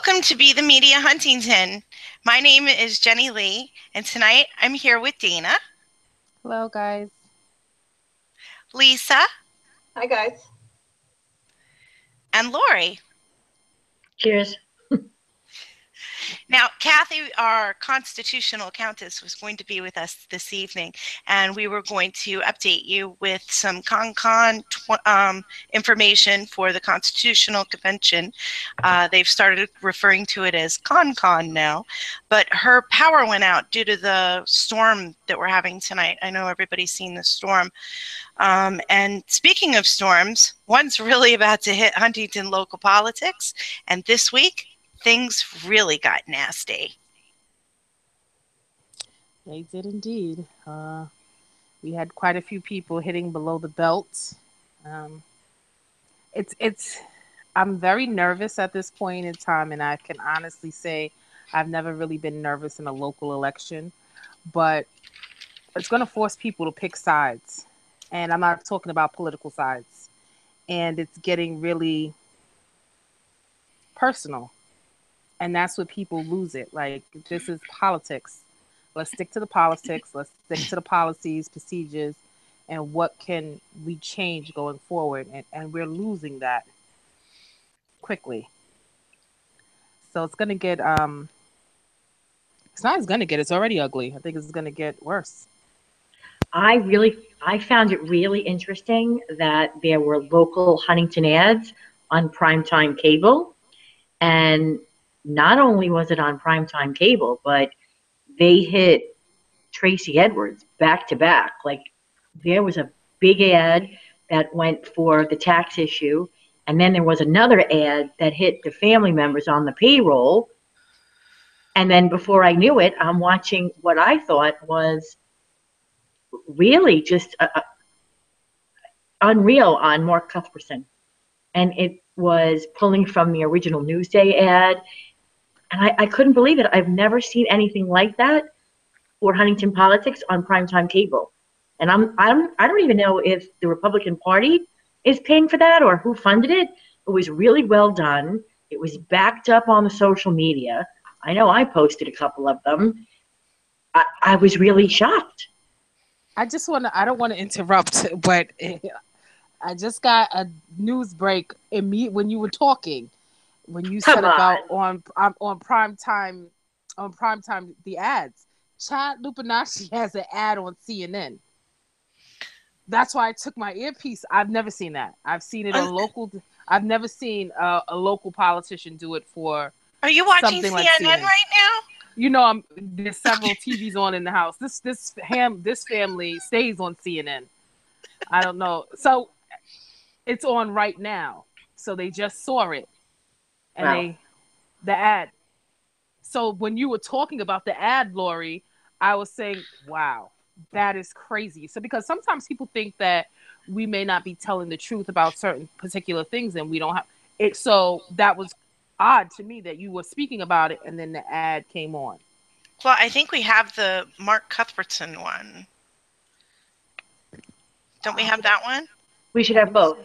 Welcome to Be the Media Huntington. My name is Jenny Lee, and tonight I'm here with Dana. Hello, guys. Lisa. Hi, guys. And Lori. Cheers. Now, Kathy, our constitutional countess, was going to be with us this evening, and we were going to update you with some con information for the Constitutional Convention. They've started referring to it as con now, but her power went out due to the storm that we're having tonight. I know everybody's seen the storm. And speaking of storms, one's really about to hit Huntington local politics, and this week, things really got nasty. They did indeed. We had quite a few people hitting below the belt. I'm very nervous at this point in time, and I can honestly say I've never really been nervous in a local election, but it's going to force people to pick sides. And I'm not talking about political sides. And it's getting really personal. And that's what people lose it. Like, this is politics. Let's stick to the politics. Let's stick to the policies, procedures, and what can we change going forward. And we're losing that quickly. So it's going to get, it's not as going to get, it's already ugly. I think it's going to get worse. I found it really interesting that there were local Huntington ads on primetime cable. And not only was it on primetime cable, but they hit Tracy Edwards back to back. Like, there was a big ad that went for the tax issue, and then there was another ad that hit the family members on the payroll. And then before I knew it, I'm watching what I thought was really just unreal on Mark Cuthbertson. And it was pulling from the original Newsday ad. And I couldn't believe it. I've never seen anything like that for Huntington Politics on primetime cable. And I don't even know if the Republican Party is paying for that or who funded it. It was really well done. It was backed up on the social media. I know I posted a couple of them. I was really shocked. I don't want to interrupt, but I just got a news break when you were talking. When you said about on primetime the ads, Chad Lupinacci has an ad on CNN. That's why I took my earpiece. I've never seen that. I've seen it on local. I've never seen a local politician do it for. Are you watching CNN, like CNN right now? You know, there's several TVs on in the house. This family stays on CNN. I don't know. So it's on right now. So they just saw it. And wow. The ad. So when you were talking about the ad, Lori, I was saying, wow, that is crazy. So because sometimes people think that we may not be telling the truth about certain particular things and we don't have it. So that was odd to me that you were speaking about it and then the ad came on. Well, I think we have the Mark Cuthbertson one. Don't we have that one? We should have both.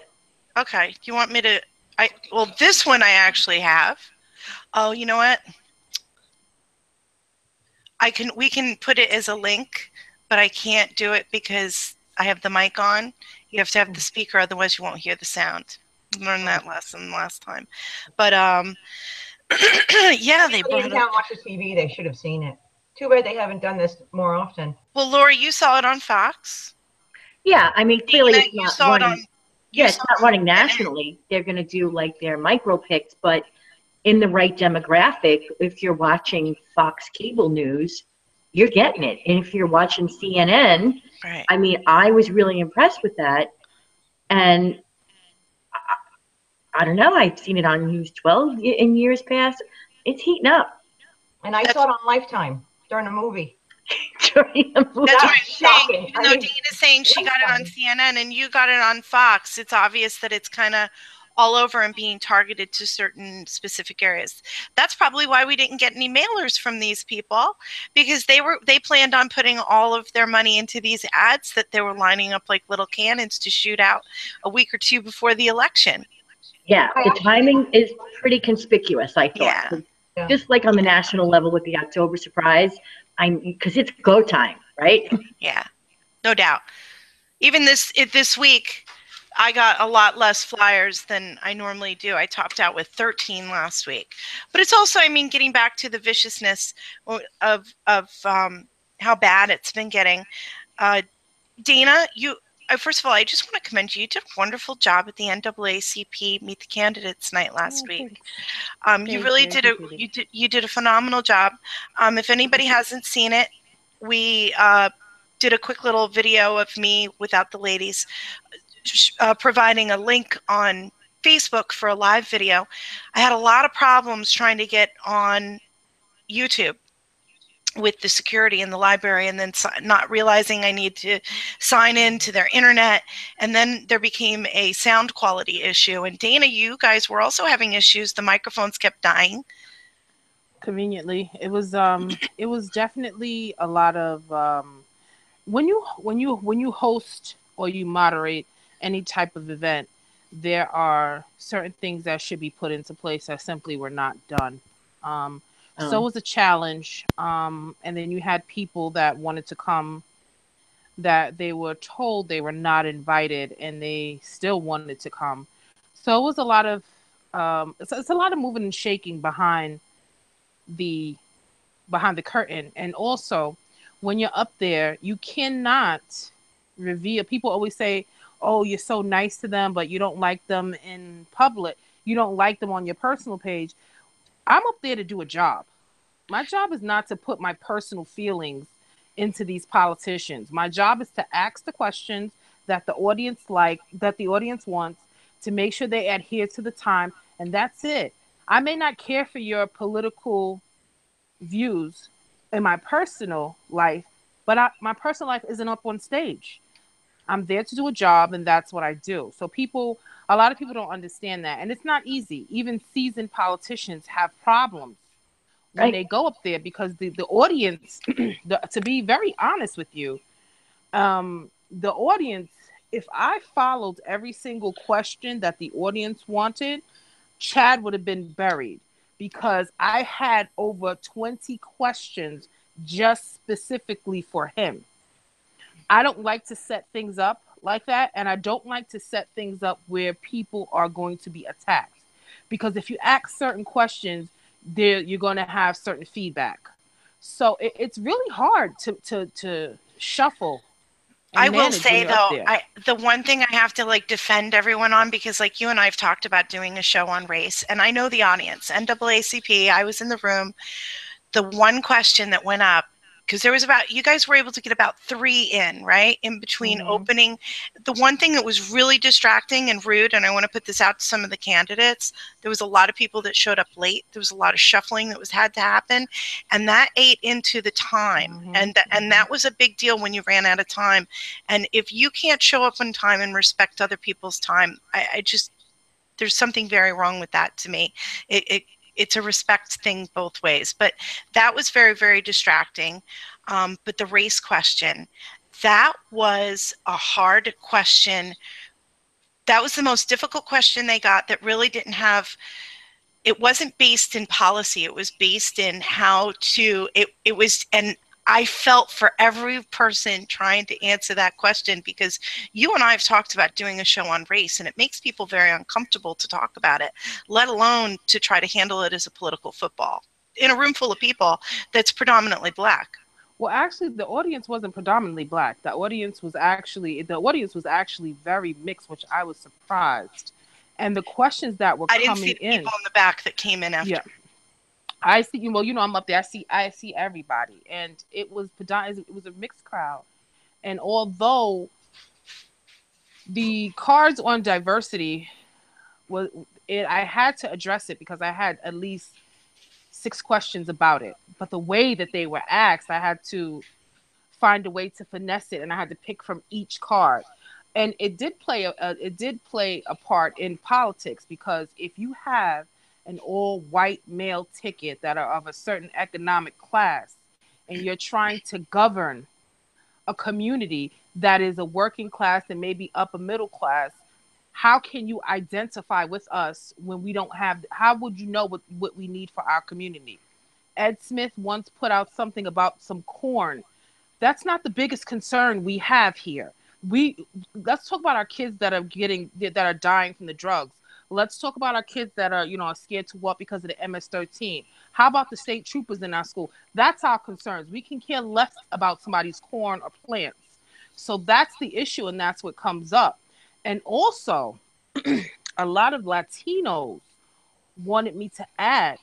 Okay. Do you want me to? Well, this one I actually have. Oh, you know what? We can put it as a link, but I can't do it because I have the mic on. You have to have the speaker, otherwise you won't hear the sound. Learned that lesson last time. But yeah, they brought it. Can't watch the TV. They should have seen it. Too bad they haven't done this more often. Well, Lori, you saw it on Fox. Yeah, I mean, clearly Dana, it's not running. It's not running nationally. They're going to do like their micro picks, but in the right demographic, if you're watching Fox Cable News, you're getting it. And if you're watching CNN, right. I mean, I was really impressed with that. And I don't know, I've seen it on News 12 in years past. It's heating up. And I saw it on Lifetime during a movie. During a movie. That's what I'm saying. Even though Dana's saying she got it on CNN and you got it on Fox, it's obvious that it's kind of all over and being targeted to certain specific areas. That's probably why we didn't get any mailers from these people, because they planned on putting all of their money into these ads that they were lining up like little cannons to shoot out a week or two before the election. Yeah, I the actually, timing is pretty conspicuous, I thought. Yeah. yeah. Just like on the national level with the October surprise, because it's go time, right? Yeah. No doubt. Even this week, I got a lot less flyers than I normally do. I topped out with 13 last week. But it's also, I mean, getting back to the viciousness of how bad it's been getting. Dana, first of all, I just want to commend you. You did a wonderful job at the NAACP Meet the Candidates night last week. Thanks. You Thank really you. I appreciate it. you did a phenomenal job. If anybody hasn't seen it, we did a quick little video of me without the ladies, providing a link on Facebook for a live video. I had a lot of problems trying to get on YouTube with the security in the library, and then not realizing I need to sign in to their internet. And then there became a sound quality issue. And Dana, you guys were also having issues. The microphones kept dying. Conveniently, it was definitely a lot of when you host or you moderate any type of event, there are certain things that should be put into place that simply were not done. So it was a challenge. And then you had people that wanted to come that they were told they were not invited and they still wanted to come. So it was a lot of it's a lot of moving and shaking the behind the curtain. And also, when you're up there, you cannot reveal. People always say, "Oh, you're so nice to them, but you don't like them in public. You don't like them on your personal page." I'm up there to do a job. My job is not to put my personal feelings into these politicians. My job is to ask the questions that the audience wants, to make sure they adhere to the time, and that's it. I may not care for your political views in my personal life, but my personal life isn't up on stage. I'm there to do a job, and that's what I do. So a lot of people don't understand that, and it's not easy. Even seasoned politicians have problems when they Right. go up there because the audience, to be very honest with you, the audience, if I followed every single question that the audience wanted, Chad would have been buried because I had over 20 questions just specifically for him. I don't like to set things up like that, and I don't like to set things up where people are going to be attacked. Because if you ask certain questions, you're going to have certain feedback. So it's really hard to shuffle I and will manage when say you're up though, there. the one thing I have to like defend everyone on, because like you and I have talked about doing a show on race, and I know the audience, NAACP, I was in the room. The one question that went up, because you guys were able to get about 3 in, right? In between opening. The one thing that was really distracting and rude, and I want to put this out to some of the candidates, there was a lot of people that showed up late. There was a lot of shuffling that had to happen, and that ate into the time. And that was a big deal when you ran out of time. And if you can't show up on time and respect other people's time, I just, there's something very wrong with that to me. It's a respect thing both ways. But that was very, very distracting. But the race question, that was a hard question. That was the most difficult question they got that really didn't have, it wasn't based in policy. It was based in how to, it was, and I felt for every person trying to answer that question, because you and I have talked about doing a show on race, and it makes people very uncomfortable to talk about it, let alone to try to handle it as a political football in a room full of people that's predominantly Black. Well, actually, the audience wasn't predominantly Black. The audience was actually very mixed, which I was surprised. And the questions that were I didn't see coming the in, people in the back that came in after. yeah, I see you. Well, I'm up there. I see everybody, and it was predominant. It was a mixed crowd. And although the cards on diversity was, I had to address it because I had at least 6 questions about it. But the way that they were asked, I had to find a way to finesse it, and I had to pick from each card. And it did play a part in politics, because if you have an all white male ticket that are of a certain economic class, and you're trying to govern a community that is a working class and maybe upper middle class, how can you identify with us when we don't have, how would you know what we need for our community? Ed Smith once put out something about some corn. That's not the biggest concern we have here. We Let's talk about our kids that are dying from the drugs. Let's talk about our kids that are, are scared to walk because of the MS-13. How about the state troopers in our school? That's our concerns. We can care less about somebody's corn or plants. So that's the issue, and that's what comes up. And also, a lot of Latinos wanted me to add,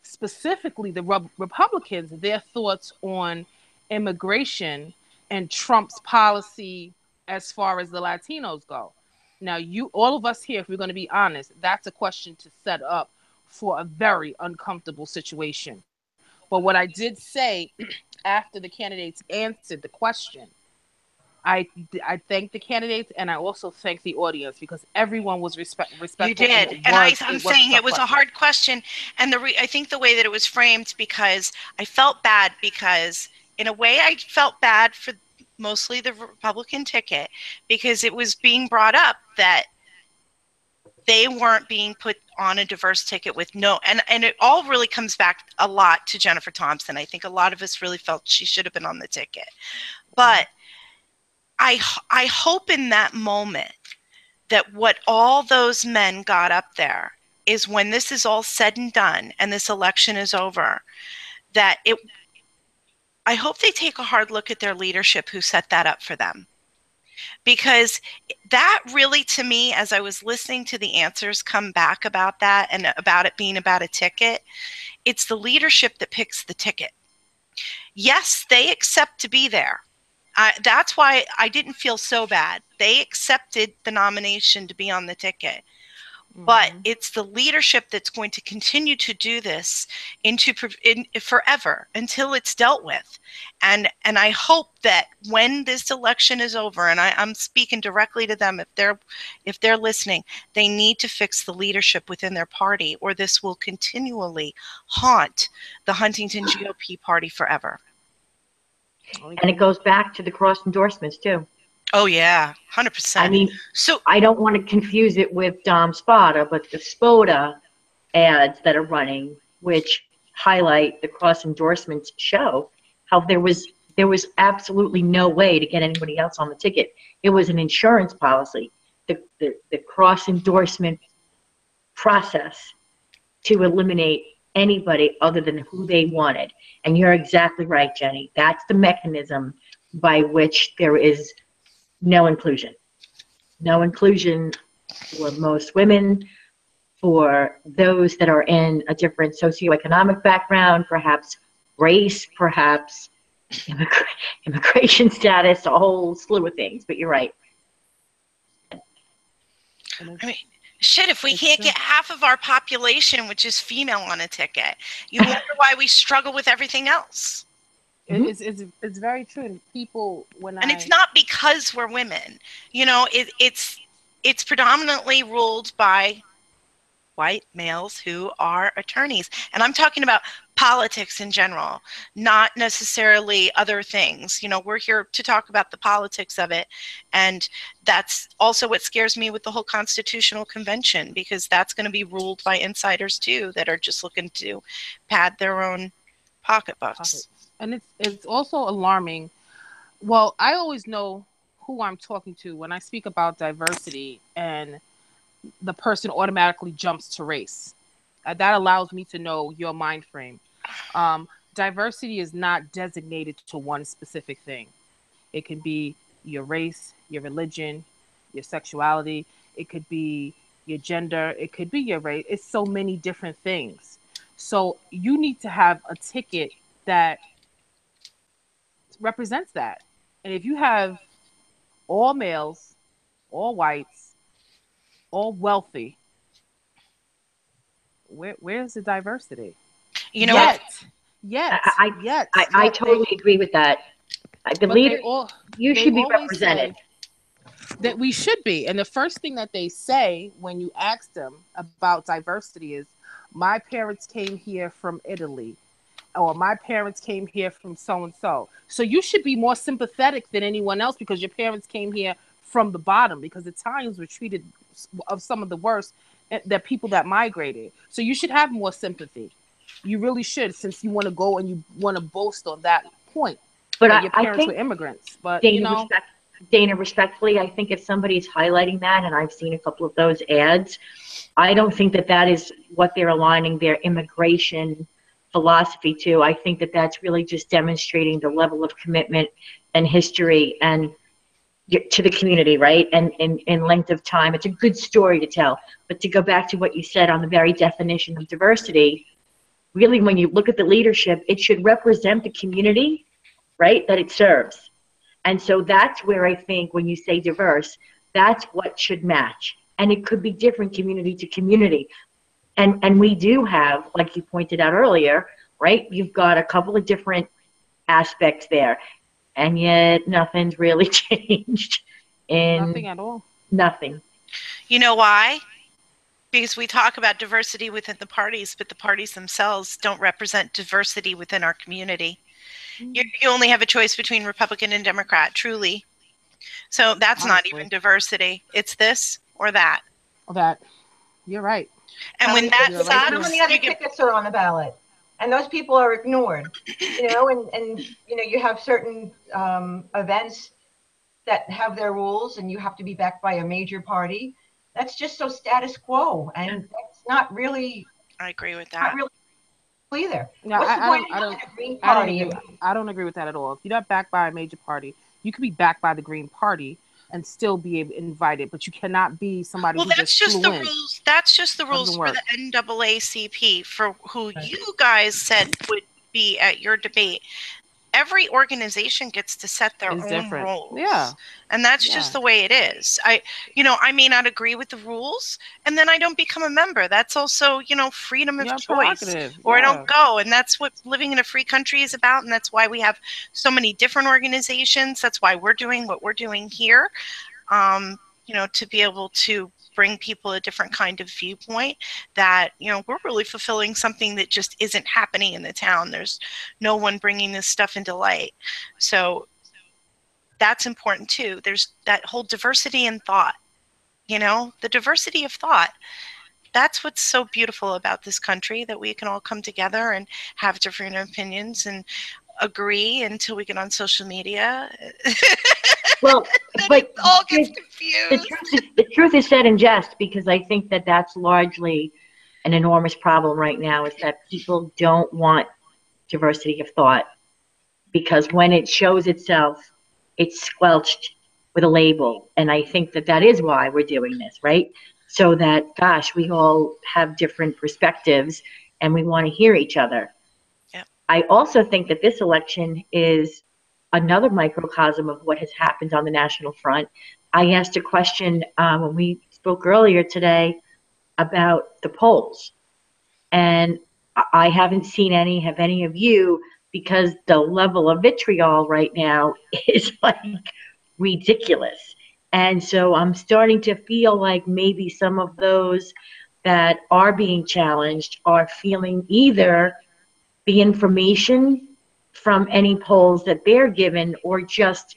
specifically the Republicans, their thoughts on immigration and Trump's policy as far as the Latinos go. Now, all of us here, if we're going to be honest, that's a question to set up for a very uncomfortable situation. But what I did say after the candidates answered the question, I thank the candidates, and I also thank the audience, because everyone was respectful. You did, and I'm saying it was a hard question, and I think the way that it was framed, because I felt bad, because in a way I felt bad for mostly the Republican ticket, because it was being brought up that they weren't being put on a diverse ticket with and it all really comes back a lot to Jennifer Thompson. I think a lot of us really felt she should have been on the ticket, but I hope in that moment that what all those men got up there is, when this is all said and done and this election is over, I hope they take a hard look at their leadership who set that up for them. Because that really, to me, as I was listening to the answers come back about that and about it being about a ticket, it's the leadership that picks the ticket. Yes, they accept to be there. That's why I didn't feel so bad. They accepted the nomination to be on the ticket. But it's the leadership that's going to continue to do this forever until it's dealt with. And I hope that when this election is over, and I'm speaking directly to them, if they're listening, they need to fix the leadership within their party, or this will continually haunt the Huntington GOP party forever. And it goes back to the cross endorsements too. Oh yeah, 100%. I mean, so I don't want to confuse it with Dom Spada, but the Spoda ads that are running, which highlight the cross endorsements, show how there was absolutely no way to get anybody else on the ticket. It was an insurance policy. The cross endorsement process to eliminate anybody other than who they wanted. And you're exactly right, Jenny. That's the mechanism by which there is no inclusion. No inclusion for most women, for those that are in a different socioeconomic background, perhaps race, perhaps immigration status, a whole slew of things. But you're right. I mean, shit, if we can't get half of our population, which is female, on a ticket, you wonder why we struggle with everything else. It's very true. And people, and it's not because we're women, it's predominantly ruled by white males who are attorneys. And I'm talking about politics in general, not necessarily other things. We're here to talk about the politics of it. And that's also what scares me with the whole Constitutional Convention, because that's going to be ruled by insiders too, that are just looking to pad their own pocketbooks. And it's also alarming. Well, I always know who I'm talking to when I speak about diversity, and the person automatically jumps to race. That allows me to know your mind frame. Diversity is not designated to one specific thing. It can be your race, your religion, your sexuality. It could be your gender. It could be your race. It's so many different things. So you need to have a ticket that represents that. And if you have all males, all whites, all wealthy, where's the diversity? I totally agree with that. The leader, you should be represented. That we should be. And the first thing that they say when you ask them about diversity is, my parents came here from Italy, or my parents came here from so-and-so. So you should be more sympathetic than anyone else, because your parents came here from the bottom, because Italians were treated of some of the worst that people that migrated. So you should have more sympathy. You really should, since you want to go and you want to boast on that point. But that your I parents were think, immigrants. But Dana, Dana, respectfully, I think if somebody's highlighting that, and I've seen a couple of those ads, I don't think that that is what they're aligning their immigration philosophy to. I think that that's really just demonstrating the level of commitment and history and to the community, right? And in length of time. It's a good story to tell. But to go back to what you said on the very definition of diversity, really when you look at the leadership, it should represent the community, right, that it serves. And so that's where I think when you say diverse, that's what should match. And it could be different community to community. And we do have, like you pointed out earlier, right? You've got a couple of different aspects there. And yet nothing's really changed. nothing at all. Nothing. You know why? Because we talk about diversity within the parties, but the parties themselves don't represent diversity within our community. You only have a choice between Republican and Democrat, truly. So that's not even diversity. It's this or that. That. You're right. And when that sucks, how many other tickets are on the ballot? And those people are ignored, and you have certain events that have their rules and you have to be backed by a major party. That's just so status quo, and that's not really. I agree with that. Not really either. No, What's the point of the Green Party? I don't agree with that at all. If you're not backed by a major party, you could be backed by the Green Party and still be invited, but you cannot be somebody who that's just the in. rules. That's just the rules for the NAACP, for who you guys said would be at your debate. Every organization gets to set their own rules. Yeah. And that's just the way it is. I may not agree with the rules, and then I don't become a member. That's also, freedom of choice. Or I don't go. And that's what living in a free country is about. And that's why we have so many different organizations. That's why we're doing what we're doing here. To be able to bring people a different kind of viewpoint that, we're really fulfilling something that just isn't happening in the town. There's no one bringing this stuff into light. So that's important too. There's that whole diversity in thought, the diversity of thought. That's what's so beautiful about this country, that we can all come together and have different opinions and agree until we get on social media. Well, but it all gets confused. The truth is said in jest, because I think that that's largely an enormous problem right now, is that people don't want diversity of thought, because when it shows itself, it's squelched with a label. And I think that that is why we're doing this, right? So that, gosh, we all have different perspectives and we want to hear each other. Yep. I also think that this election is another microcosm of what has happened on the national front. I asked a question when we spoke earlier today about the polls, and I haven't seen any, have any of you, because the level of vitriol right now is like ridiculous. And so I'm starting to feel like maybe some of those that are being challenged are feeling either the information from any polls that they're given, or just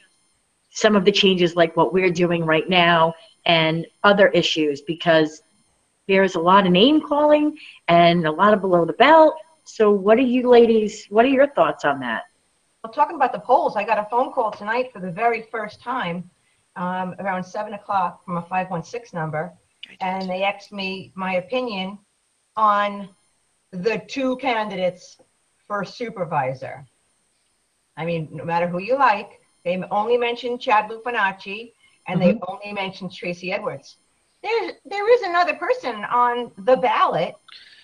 some of the changes like what we're doing right now and other issues, because there's a lot of name calling and a lot of below the belt. So what are you ladies, what are your thoughts on that? Well, talking about the polls, I got a phone call tonight for the very first time around 7 o'clock from a 516 number, and they asked me my opinion on the two candidates for supervisor. I mean, no matter who you like, they only mentioned Chad Lupanacci, and they only mentioned Tracy Edwards. There is another person on the ballot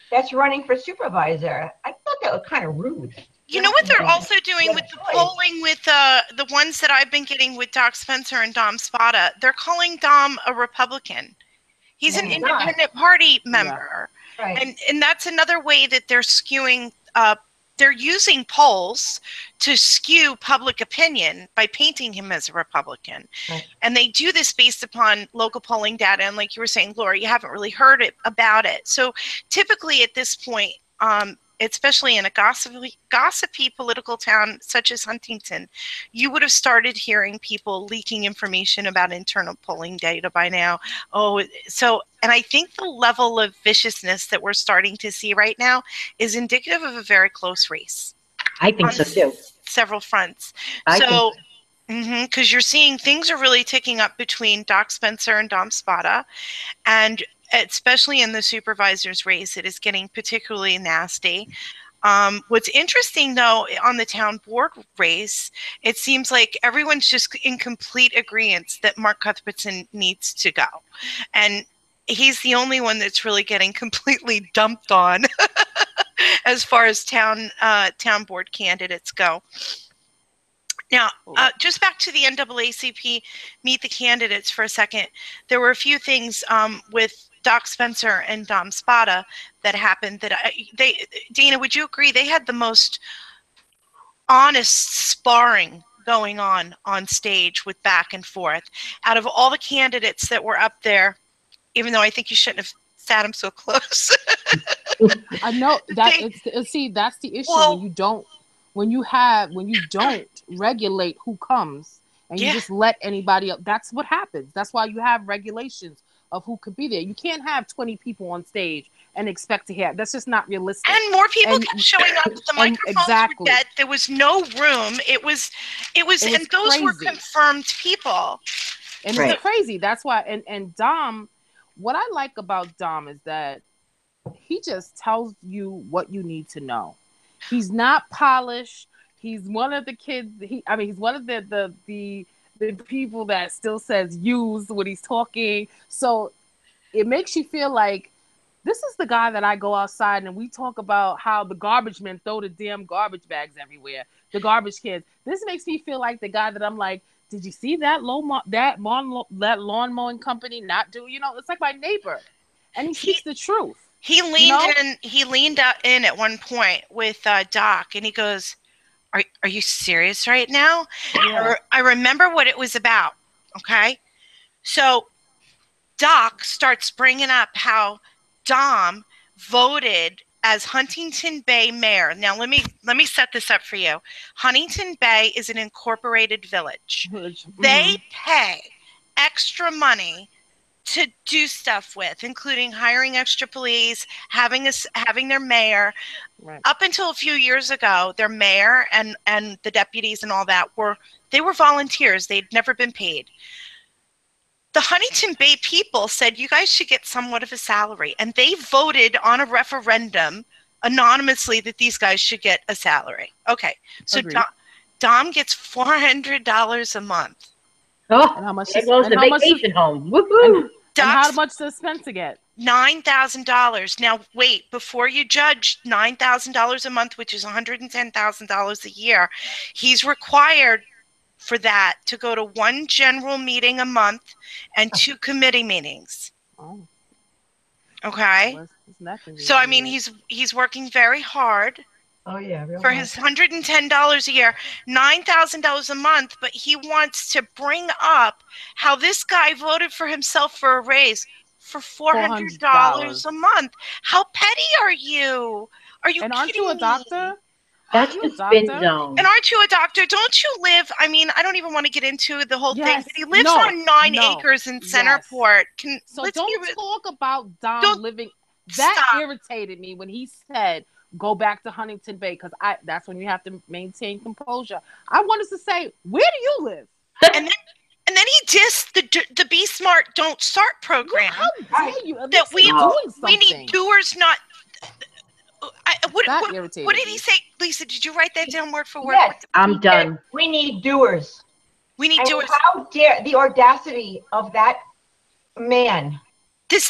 that's running for supervisor. I thought that was kind of rude. You know what they're also doing with the polling with the ones that I've been getting with Doc Spencer and Dom Spada? They're calling Dom a Republican. He's an independent party member. Yeah. Right. And that's another way that they're skewing they're using polls to skew public opinion by painting him as a Republican. Right. And they do this based upon local polling data. And like you were saying, Laura, you haven't really heard about it. So typically at this point, especially in a gossipy political town such as Huntington, you would have started hearing people leaking information about internal polling data by now. And I think the level of viciousness that we're starting to see right now is indicative of a very close race. I think so too. Several fronts. So, because you're seeing things are really ticking up between Doc Spencer and Dom Spada, and especially in the supervisor's race, it is getting particularly nasty. What's interesting, though, on the town board race, it seems like everyone's just in complete agreement that Mark Cuthbertson needs to go. And he's the only one that's really getting completely dumped on as far as town board candidates go. Now, just back to the NAACP Meet the Candidates for a second. There were a few things with Doc Spencer and Dom Spada that happened that Dana, would you agree they had the most honest sparring going on stage with back and forth out of all the candidates that were up there, even though I think you shouldn't have sat them so close. I know that that's the issue. Well, when you don't regulate who comes and you just let anybody up, that's what happens. That's why you have regulations of who could be there. You can't have 20 people on stage and expect to hear. That's just not realistic. And more people kept showing up. The microphones were dead. There was no room. It was and those crazy. Were confirmed people. And it's crazy. That's why. And Dom, what I like about Dom is that he just tells you what you need to know. He's not polished. He's one of the kids. He's one of the people that still says "use" when he's talking. So it makes you feel like this is the guy that I go outside and we talk about how the garbage men throw the damn garbage bags everywhere, the garbage cans. This makes me feel like the guy that I'm like, did you see that lawn mowing company not do? It's like my neighbor, and he speaks the truth. He leaned in. He leaned in at one point with Doc, and he goes, "Are you serious right now?" Yeah. I remember what it was about. Okay, so Doc starts bringing up how Dom voted as Huntington Bay mayor. Now let me set this up for you. Huntington Bay is an incorporated village. Mm-hmm. They pay extra money to do stuff with, including hiring extra police, having their mayor. Right. Up until a few years ago, their mayor and the deputies and all that were volunteers. They'd never been paid. The Huntington Bay people said, you guys should get somewhat of a salary. And they voted on a referendum anonymously that these guys should get a salary. Okay. So Dom gets $400 a month. Oh, and how much it goes to vacation home. Woohoo! And how much does Spencer get? $9,000. Now, wait, before you judge $9,000 a month, which is $110,000 a year, he's required for that to go to one general meeting a month and 2 committee meetings. Oh. Okay. So, I mean, he's working very hard. Oh, yeah. For his $110 a year, $9,000 a month, but he wants to bring up how this guy voted for himself for a raise for $400 a month. How petty are you? Are you kidding me? And aren't you a doctor? That's the spin zone. And aren't you a doctor? Don't you live? I mean, I don't even want to get into the whole thing, but he lives on 9 acres in Centerport. So don't talk about Dom living. That irritated me when he said, go back to Huntington Bay, because that's when you have to maintain composure. I wanted to say, where do you live? And then he dissed the Be Smart Don't Start program. How dare you? That we need doers, not. What did he say, Lisa? Did you write that down word for word? Yes, I'm done. We need doers. We need doers. How dare the audacity of that man?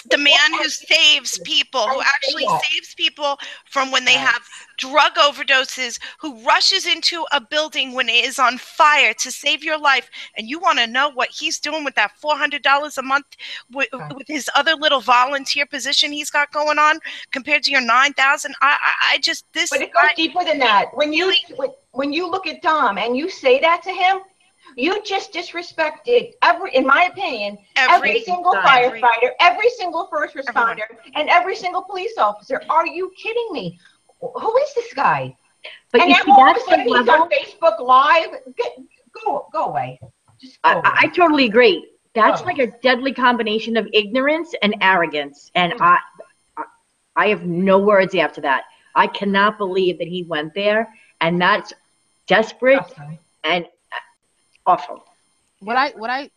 The man who saves people, who actually saves people from when they have drug overdoses, who rushes into a building when it is on fire to save your life. And you want to know what he's doing with that $400 a month with his other little volunteer position he's got going on compared to your $9,000? But it goes deeper than that. When you look at Dom and you say that to him, you just disrespected in my opinion, every single firefighter, every single first responder, and every single police officer. Are you kidding me? who is this guy? But And you now see, all of a that's the sudden he's level. on Facebook Live. Go away. Just go away. I totally agree. That's Oh. like a deadly combination of ignorance and arrogance. And I have no words after that. I cannot believe that he went there, and that's desperate and awful. What I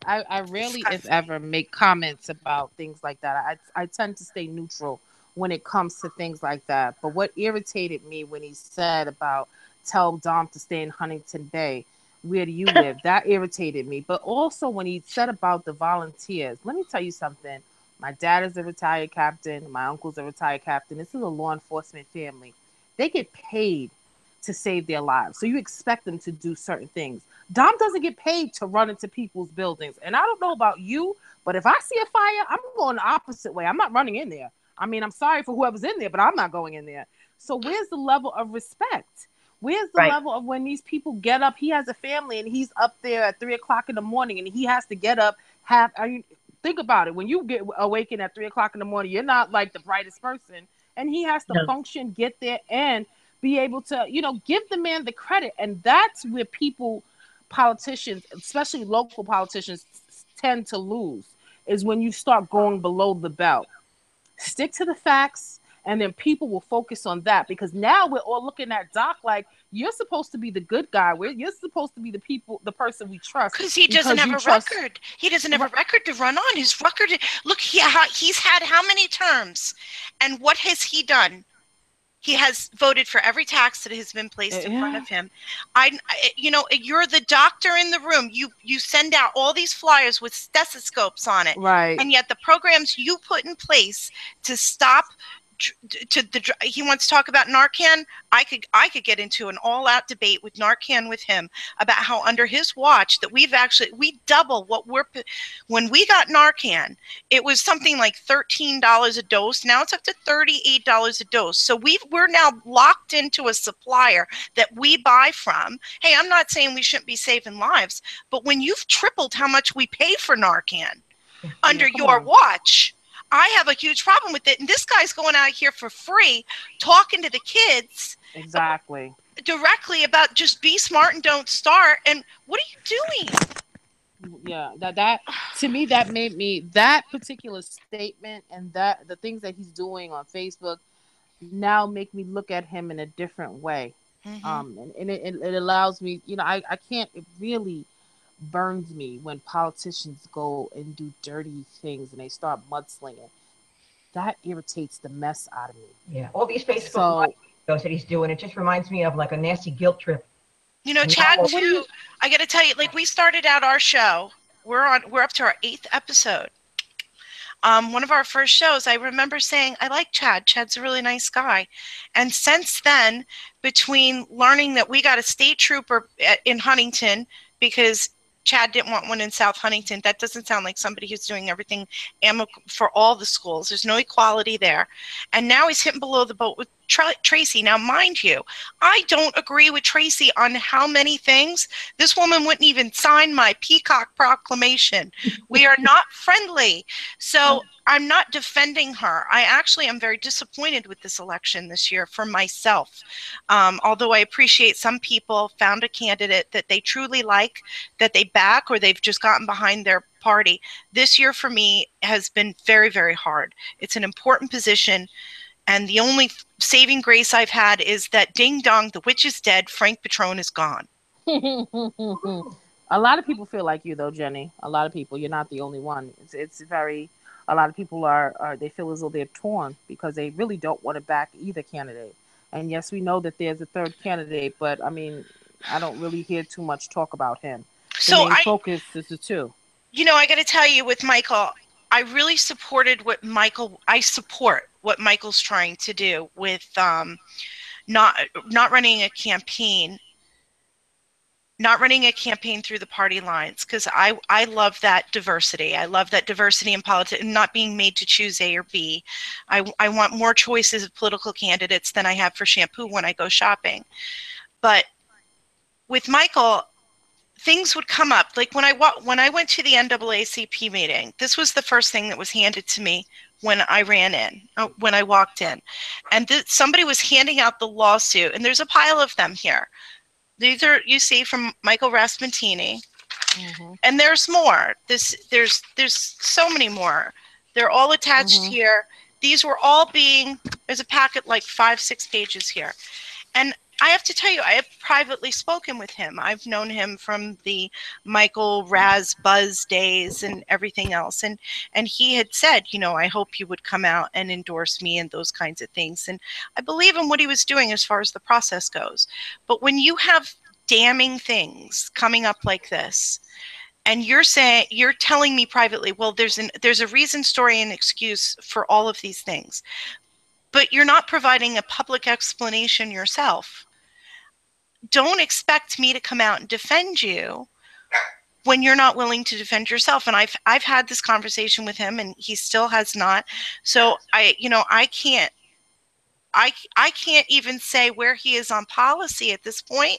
rarely, if ever, make comments about things like that. I tend to stay neutral when it comes to things like that. But what irritated me when he said about tell Dom to stay in Huntington Bay, where do you live? That irritated me. But also when he said about the volunteers, let me tell you something. My dad is a retired captain. My uncle's a retired captain. This is a law enforcement family. They get paid to save their lives. So you expect them to do certain things. Dom doesn't get paid to run into people's buildings. And I don't know about you, but if I see a fire, I'm going the opposite way. I'm not running in there. I mean, I'm sorry for whoever's in there, but I'm not going in there. So where's the level of respect? Where's the level of when these people get up? He has a family and he's up there at 3:00 in the morning and he has to get up, think about it. When you get awakened at 3:00 in the morning, you're not like the brightest person. And he has to function, get there, and be able to, give the man the credit. And that's where politicians, especially local politicians, tend to lose, is when you start going below the belt. Stick to the facts, and then people will focus on that, because now we're all looking at Doc like, you're supposed to be the good guy. You're supposed to be the person we trust. Because he doesn't have a record. He doesn't have a record to run on. His record, look, he's had how many terms? And what has he done? He has voted for every tax that has been placed in front of him. You're the doctor in the room. You send out all these flyers with stethoscopes on it. Right. And yet the programs you put in place to stop he wants to talk about Narcan. I could get into an all-out debate with Narcan with him about how under his watch that we double what when we got Narcan, it was something like $13 a dose. Now it's up to $38 a dose. So we're now locked into a supplier that we buy from. Hey, I'm not saying we shouldn't be saving lives, but when you've tripled how much we pay for Narcan under your watch, I have a huge problem with it. And this guy's going out here for free, talking to the kids directly about just be smart and don't start. And what are you doing? Yeah, that to me, that made me, that particular statement and that the things that he's doing on Facebook now make me look at him in a different way. And it allows me, I can't, it really burns me when politicians go and do dirty things and they start mudslinging. That irritates the mess out of me. Yeah, all these Facebook videos that he's doing, it just reminds me of like a nasty guilt trip. Chad, too, I got to tell you, like, we started out our show. We're up to our 8th episode. One of our first shows, I remember saying, I like Chad. Chad's a really nice guy. And since then, between learning that we got a state trooper in Huntington because Chad didn't want one in South Huntington. That doesn't sound like somebody who's doing everything for all the schools. There's no equality there. And now he's hitting below the boat with Tracy. Now, mind you, I don't agree with Tracy on how many things. This woman wouldn't even sign my Peacock Proclamation. We are not friendly. So I'm not defending her. I actually am very disappointed with this election this year for myself. Although I appreciate some people found a candidate that they truly like, that they back, or they've just gotten behind their party. This year for me has been very, very hard. It's an important position. And the only saving grace I've had is that ding dong, the witch is dead. Frank Petrone is gone. A lot of people feel like you, though, Jenny. A lot of people. You're not the only one. A lot of people they feel as though they're torn because they really don't want to back either candidate. And yes, we know that there's a third candidate, but I mean, I don't really hear too much talk about him. The main focus is the two. I got to tell you, with Michael, I really supported I support what Michael's trying to do with not running a campaign through the party lines, because I love that diversity. I love that diversity in politics, not being made to choose A or B. I want more choices of political candidates than I have for shampoo when I go shopping. But with Michael, things would come up. Like when I went to the NAACP meeting, this was the first thing that was handed to me when I when I walked in. And somebody was handing out the lawsuit, and there's a pile of them here. These are, you see, from Michael Rasputin. Mm-hmm. And there's more. There's so many more. They're all attached here. These were all there's a packet like 5-6 pages here. And I have to tell you, I have privately spoken with him. I've known him from the Michael Raz Buzz days and everything else. And he had said, I hope you would come out and endorse me and those kinds of things. And I believe in what he was doing as far as the process goes. But when you have damning things coming up like this, and you're telling me privately, well, there's a reason, story, and excuse for all of these things, but you're not providing a public explanation yourself. Don't expect me to come out and defend you when you're not willing to defend yourself. And I've had this conversation with him, and he still has not. So I can't even say where he is on policy at this point,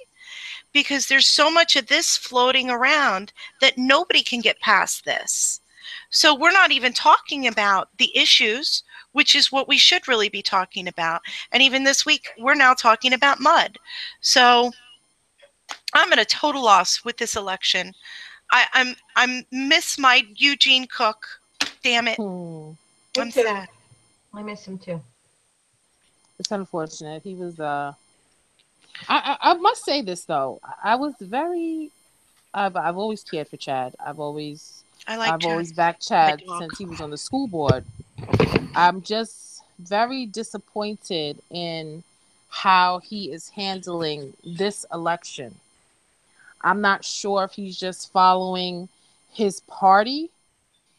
because there's so much of this floating around that nobody can get past this. So we're not even talking about the issues, which is what we should really be talking about. And even this week, we're now talking about mud. So I'm at a total loss with this election. I'm miss my Eugene Cook. Damn it. I'm sad. I miss him too. It's unfortunate. He was I must say this though. I was very. I've always cared for Chad. I've always backed Chad since he was on the school board. I'm just very disappointed in how he is handling this election. I'm not sure if he's just following his party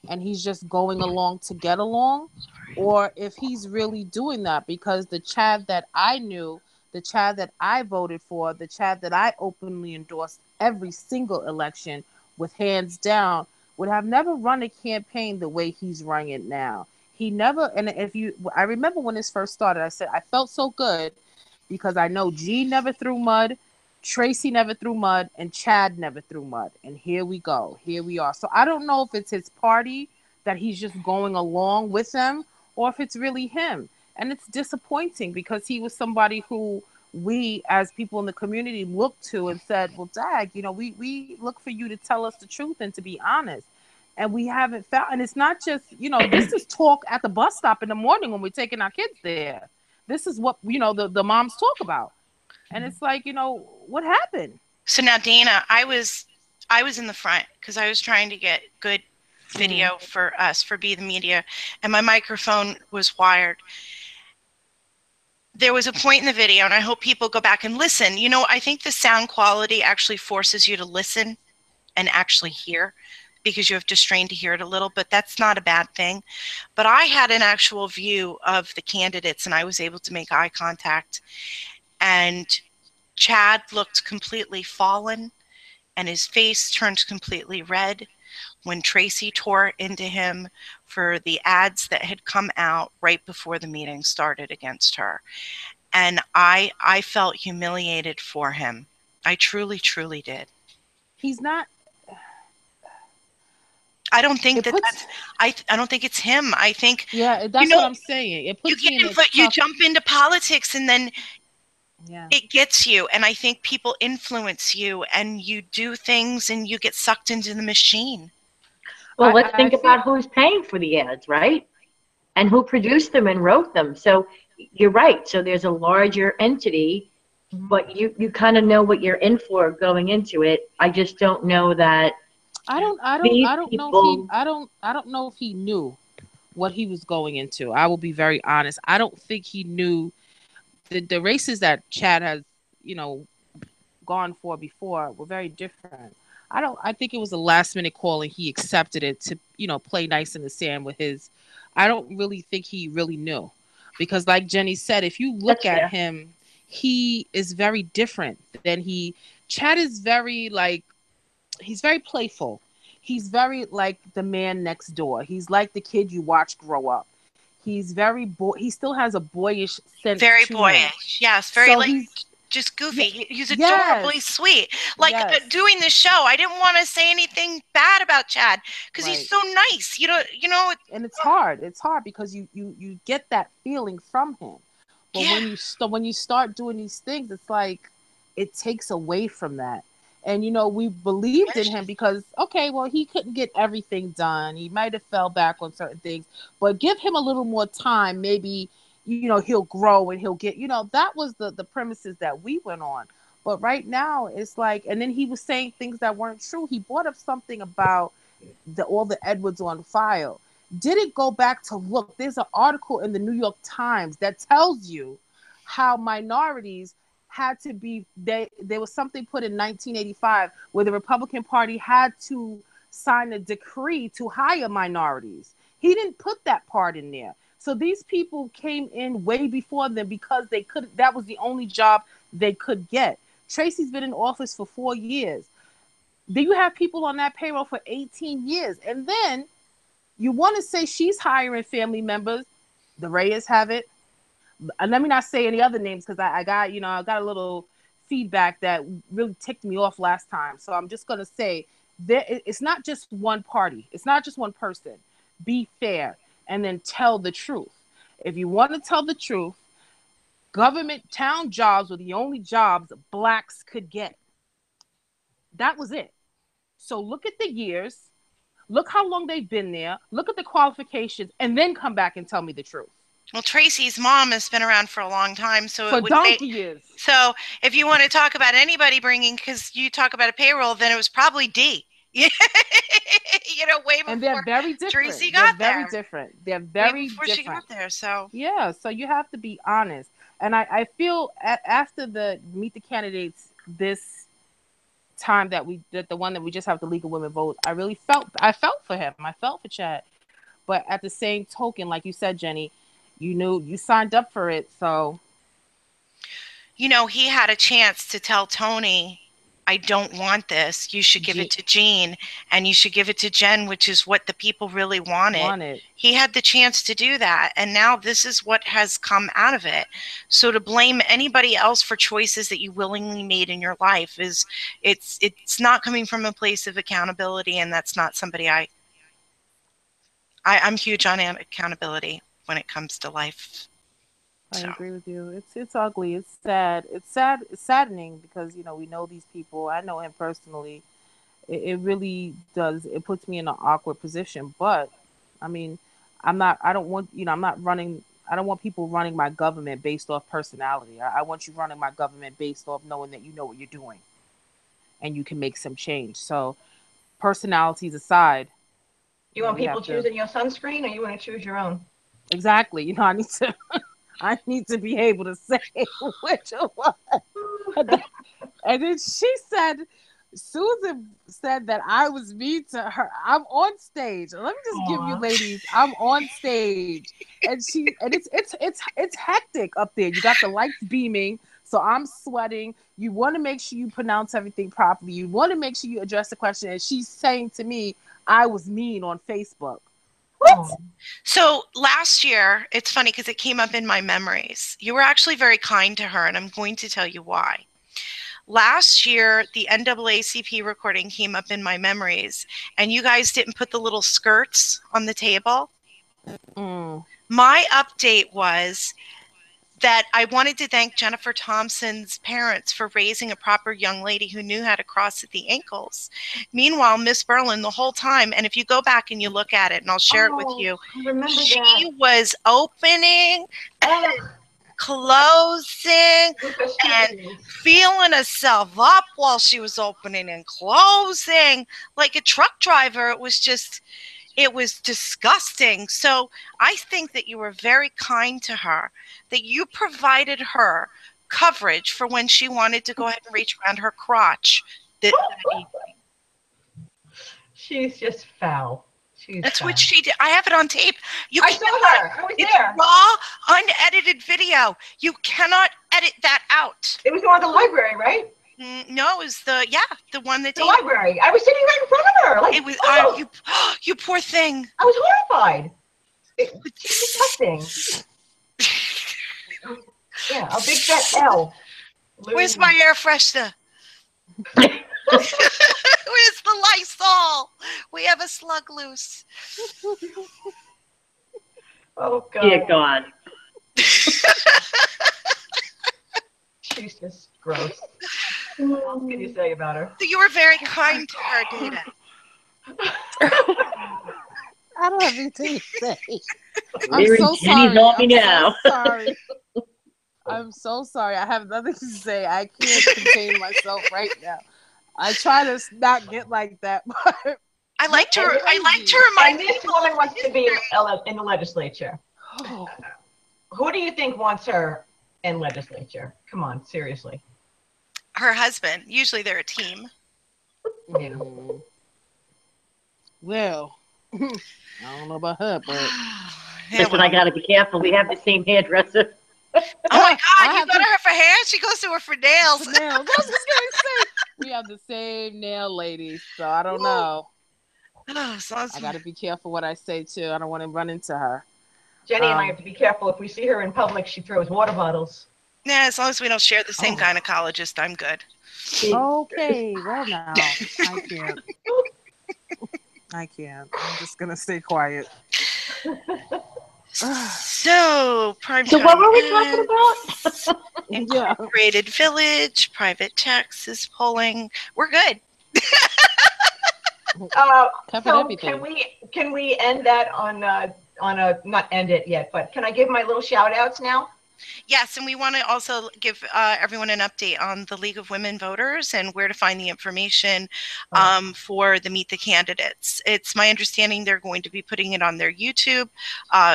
and he's just going along to get along, or if he's really doing that, because the Chad that I knew, the Chad that I voted for, the Chad that I openly endorsed every single election with hands down, would have never run a campaign the way he's running it now. He never, and I remember when this first started, I said, I felt so good because I know G never threw mud, Tracy never threw mud, and Chad never threw mud. And here we go. Here we are. So I don't know if it's his party that he's just going along with them, or if it's really him. And it's disappointing because he was somebody who we as people in the community looked to and said, well, Dag, we look for you to tell us the truth and to be honest. And we haven't found, and it's not just, this is talk at the bus stop in the morning when we're taking our kids there. This is what, the moms talk about. And it's like, what happened? So now, Dana, I was in the front because I was trying to get good video for us, for Be the Media, and my microphone was wired. There was a point in the video, and I hope people go back and listen. I think the sound quality actually forces you to listen and actually hear, because you have to strain to hear it a little, but that's not a bad thing. But I had an actual view of the candidates, and I was able to make eye contact. And Chad looked completely fallen, and his face turned completely red when Tracy tore into him for the ads that had come out right before the meeting started against her. And I felt humiliated for him. I truly, truly did. He's not. I don't think I don't think it's him. I think, yeah, that's what I'm saying. It puts you jump into politics, and then it gets you. And I think people influence you, and you do things, and you get sucked into the machine. Well, let's think about who's paying for the ads, right? And who produced them and wrote them. So you're right. So there's a larger entity, but you kind of know what you're in for going into it. I just don't know that. I don't know if he knew what he was going into. I will be very honest. I don't think he knew the races that Chad has, gone for before were very different. I think it was a last minute call and he accepted it to, play nice in the sand with his. I don't really think he really knew, because like Jenny said, if you look at him, he is very different than Chad is very he's very playful. He's very like the man next door. He's like the kid you watch grow up. He's very he still has a boyish sense. Very boyish. Yes. Very just goofy. Yeah. He's adorably sweet. Like doing this show, I didn't want to say anything bad about Chad because he's so nice. You know. And it's hard. It's hard because you get that feeling from him. But when you start doing these things, it's like it takes away from that. And we believed in him because he couldn't get everything done. He might have fell back on certain things, but give him a little more time. Maybe he'll grow and he'll get. That was the premises that we went on. But right now it's like, and then he was saying things that weren't true. He brought up something about all the Edwards on file. Didn't go back to look. There's an article in the New York Times that tells you how minorities had to be, there was something put in 1985 where the Republican Party had to sign a decree to hire minorities. He didn't put that part in there. So these people came in way before them because that was the only job they could get. Tracy's been in office for 4 years. Then you have people on that payroll for 18 years. And then you want to say she's hiring family members. The Reyes have it. And let me not say any other names because I got a little feedback that really ticked me off last time. So I'm just going to say it's not just one party. It's not just one person. Be fair and then tell the truth. If you want to tell the truth, government town jobs were the only jobs blacks could get. That was it. So look at the years. Look how long they've been there. Look at the qualifications and then come back and tell me the truth. Well, Tracy's mom has been around for a long time, so for donkey years. So if you want to talk about anybody bringing, because you talk about a payroll, then it was probably Dee. Way before. And they're very different. Tracy got there. Very different. They're very before different. She got there, so yeah. So you have to be honest, and I feel after the meet the candidates this time that the one that we just have the League of Women vote, I felt for him. I felt for Chad, but at the same token, like you said, Jenny. You signed up for it, so. He had a chance to tell Tony, I don't want this. You should give it to Jean, and you should give it to Jen, which is what the people really wanted. He had the chance to do that, and now this is what has come out of it. So to blame anybody else for choices that you willingly made in your life it's not coming from a place of accountability, and that's not somebody I'm huge on accountability when it comes to life. I agree with you. It's ugly. It's sad. It's sad. It's saddening because we know these people. I know him personally. It really does. It puts me in an awkward position. But I mean, I'm not running. I don't want people running my government based off personality. I want you running my government based off knowing that you know what you're doing, and you can make some change. So, personalities aside, you want people choosing your sunscreen, or you want to choose your own? Exactly. I need to be able to say which one. And then Susan said that I was mean to her. I'm on stage. Let me just give you ladies, I'm on stage. And it's hectic up there. You got the lights beaming, so I'm sweating. You want to make sure you pronounce everything properly. You want to make sure you address the question. And she's saying to me, I was mean on Facebook. What? So last year, it's funny because it came up in my memories. You were actually very kind to her, and I'm going to tell you why. Last year, the NAACP recording came up in my memories, and you guys didn't put the little skirts on the table. My update was that I wanted to thank Jennifer Thompson's parents for raising a proper young lady who knew how to cross at the ankles. Meanwhile, Miss Berlin, the whole time, and if you go back and you look at it, and I'll share it with you, she was opening and closing and feeling herself up while she was opening and closing like a truck driver. It was disgusting. So I think that you were very kind to her, that you provided her coverage for when she wanted to go ahead and reach around her crotch that evening. She's just foul. That's what she did. I have it on tape. I saw her. I was there. Raw, unedited video. You cannot edit that out. It was on the library, right? No, it was the one that the library. I was sitting right in front of her. Like it was. You poor thing. I was horrified. It's disgusting. Yeah, a big fat L. Where's my air freshener? Where's the Lysol? We have a slug loose. Oh, God. Dear God. She's just gross. What else can you say about her? So you were very kind to her, Data. I don't have anything to say. We're in so Jenny's sorry. army I'm now. so sorry. I'm so sorry. I have nothing to say. I can't contain myself right now. I try to not get like that, but I like to And remind this woman wants to be in the legislature. oh. Who do you think wants her in legislature? Come on, seriously. her husband. Usually they're a team. Yeah. Well, I don't know about her, but Listen, I gotta be careful. We have the same hairdresser. Oh my God, you got her for hair? She goes to her for nails. nails. I was just gonna say we have the same nail lady, so I don't know. Oh, so I gotta be careful what I say too. I don't want to run into her. Jenny and I have to be careful. If we see her in public, she throws water bottles. Yeah, as long as we don't share the same gynecologist, I'm good. Okay, well now I can't. I can't. I'm just gonna stay quiet. So, prime So time what were we talking about? Incorporated Village, private taxes polling. We're good. Covered everything. Can we end that on a not end it yet, but can I give my little shout outs now? Yes, and we want to also give everyone an update on the League of Women Voters and where to find the information for the Meet the Candidates. It's my understanding they're going to be putting it on their YouTube.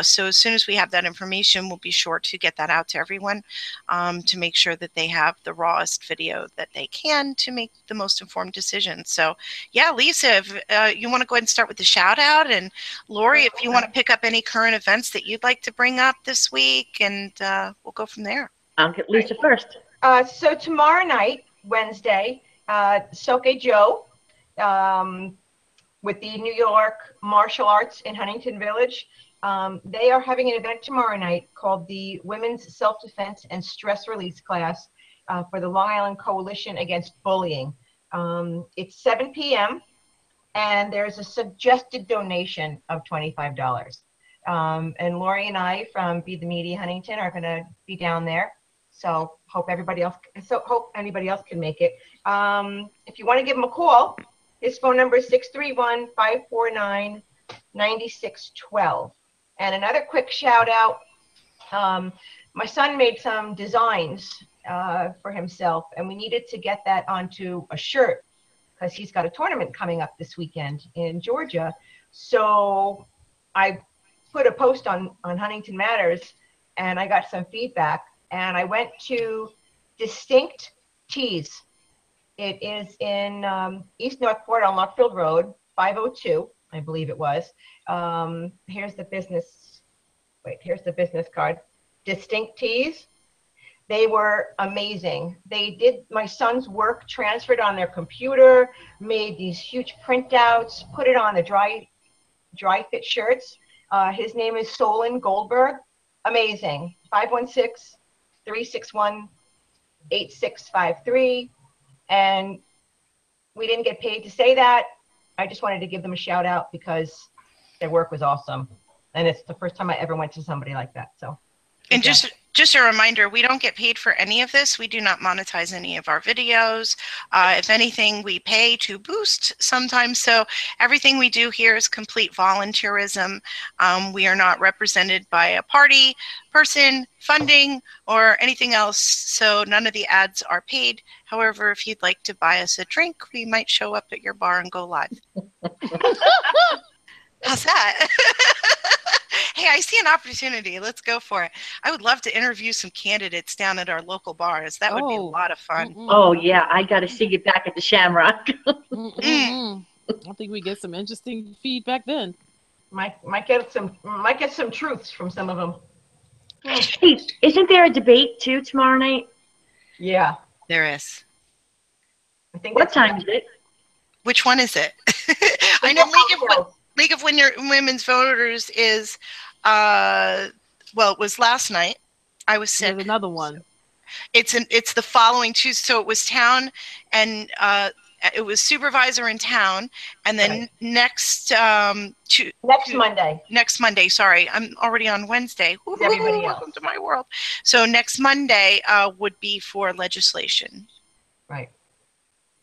So as soon as we have that information, we'll be sure to get that out to everyone to make sure that they have the rawest video that they can to make the most informed decision. So yeah, Lisa, if you want to go ahead and start with the shout out, and Lori, if you want to pick up any current events that you'd like to bring up this week, and we'll go from there. I'll get Lisa first. So tomorrow night, Wednesday, Soke Joe with the New York Martial Arts in Huntington Village. They are having an event tomorrow night called the Women's Self-Defense and Stress Release Class for the Long Island Coalition Against Bullying. It's 7 p.m. and there's a suggested donation of $25. And Lori and I from Be the Media Huntington are going to be down there. So hope anybody else can make it. If you want to give him a call, his phone number is 631-549-9612. And another quick shout out. My son made some designs for himself, and we needed to get that onto a shirt because he's got a tournament coming up this weekend in Georgia. So I put a post on Huntington Matters, and I got some feedback, and I went to Distinct Tees. It is in East Northport on Lockfield Road, 502, I believe it was. Here's the business card. Distinct Tees. They were amazing. They did my son's work, transferred on their computer, made these huge printouts, put it on the dry fit shirts. His name is Solon Goldberg. Amazing. 516-361-8653. And we didn't get paid to say that. I just wanted to give them a shout out because their work was awesome. And it's the first time I ever went to somebody like that. So. And just a reminder, we don't get paid for any of this. We do not monetize any of our videos. If anything, we pay to boost sometimes. So everything we do here is complete volunteerism. We are not represented by a party, person, funding, or anything else. So none of the ads are paid. However, if you'd like to buy us a drink, we might show up at your bar and go live. How's that? Hey, I see an opportunity. Let's go for it. I would love to interview some candidates down at our local bars. That would be a lot of fun. Oh, yeah. I got to see you back at the Shamrock. I think we get some interesting feedback then. Might get some truths from some of them. Hey, isn't there a debate, too, tomorrow night? Yeah. There is. I think what time is it? Which one is it? I know League of Women's Voters is, well, it was last night. I was sick. There's another one. It's the following Tuesday. So it was town, and it was supervisor in town, and then Next Monday. Next Monday. Sorry, I'm already on Wednesday. Everybody else. Welcome to my world. So next Monday would be for legislation. Right.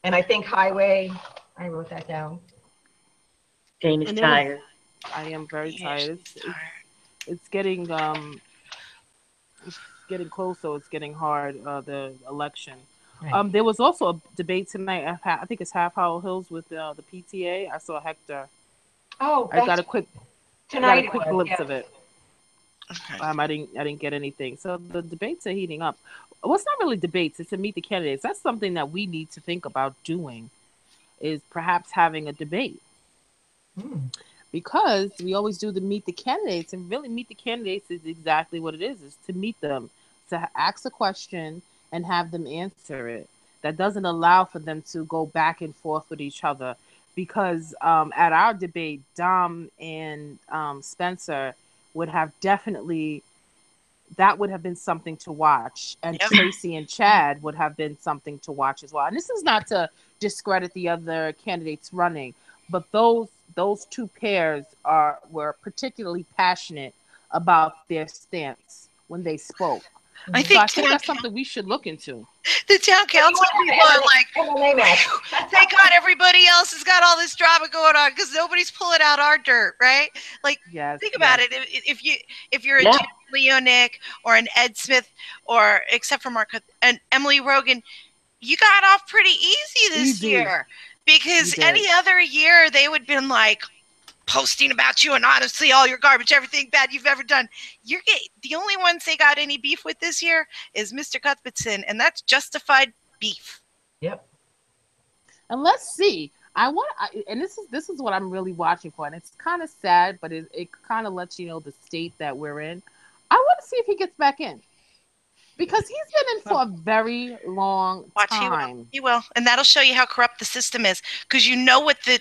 And I think highway. I wrote that down. Jane is tired. I am very tired. It's getting close, so it's getting hard. The election. Right. There was also a debate tonight. I think it's Half Hollow Hills with the PTA. I saw Hector. Oh, I got a quick glimpse of it. Okay. I didn't get anything. So the debates are heating up. Well, it's not really debates. It's to meet the candidates. That's something that we need to think about doing. Is perhaps having a debate. Because we always do the meet the candidates, and really meet the candidates is exactly what it is to meet them, to ask a question and have them answer it. That doesn't allow for them to go back and forth with each other, because at our debate, Dom and Spencer would have definitely, that would have been something to watch, and Tracy and Chad would have been something to watch as well. And this is not to discredit the other candidates running, but those two pairs were particularly passionate about their stance when they spoke. I think that's something we should look into. The town council people are like, thank God everybody else has got all this drama going on because nobody's pulling out our dirt, right? Like, think about it. If you're a Jim Leonick or an Ed Smith, or except for Mark and Emily Rogan, you got off pretty easy this year, because any other year they would have been like posting about you and honestly all your garbage, everything bad you've ever done. The only ones they got any beef with this year is Mr. Cuthbertson, and that's justified beef. Yep. And let's see. And this is what I'm really watching for, and it's kind of sad, but it kind of lets you know the state that we're in. I want to see if he gets back in, because he's been in for a very long time. He will, and that'll show you how corrupt the system is, because you know what the